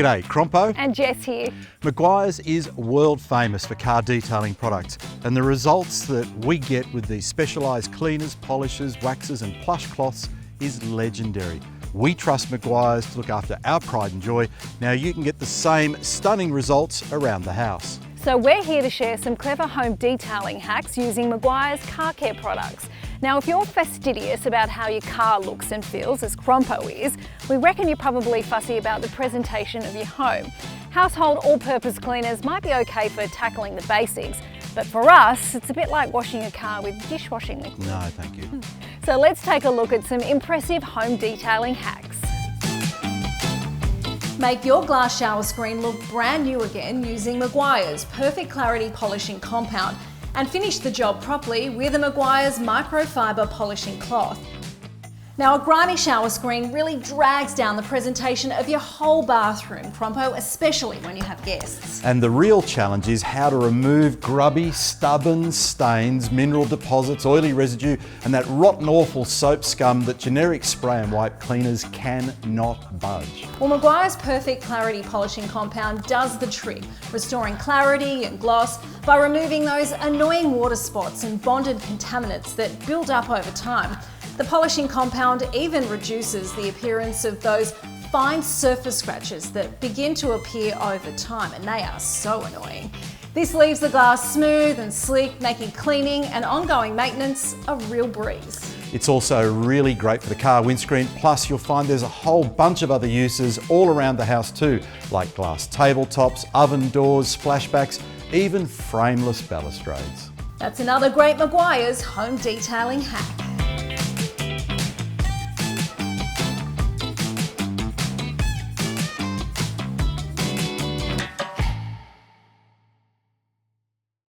G'day, Crompo. And Jess here. Meguiar's is world famous for car detailing products, and the results that we get with these specialised cleaners, polishers, waxes and plush cloths is legendary. We trust Meguiar's to look after our pride and joy. Now you can get the same stunning results around the house. So we're here to share some clever home detailing hacks using Meguiar's car care products. Now if you're fastidious about how your car looks and feels, as Crompo is, we reckon you're probably fussy about the presentation of your home. Household all-purpose cleaners might be okay for tackling the basics, but for us, it's a bit like washing a car with dishwashing liquid. No, thank you. So let's take a look at some impressive home detailing hacks. Make your glass shower screen look brand new again using Meguiar's Perfect Clarity Polishing Compound, and finish the job properly with a Meguiar's microfiber polishing cloth. Now, a grimy shower screen really drags down the presentation of your whole bathroom, Crompo, especially when you have guests. And the real challenge is how to remove grubby, stubborn stains, mineral deposits, oily residue, and that rotten, awful soap scum that generic spray and wipe cleaners cannot budge. Well, Meguiar's Perfect Clarity Polishing Compound does the trick, restoring clarity and gloss by removing those annoying water spots and bonded contaminants that build up over time. The polishing compound even reduces the appearance of those fine surface scratches that begin to appear over time, and they are so annoying. This leaves the glass smooth and slick, making cleaning and ongoing maintenance a real breeze. It's also really great for the car windscreen, plus you'll find there's a whole bunch of other uses all around the house too, like glass tabletops, oven doors, splashbacks, even frameless balustrades. That's another great Meguiar's home detailing hack.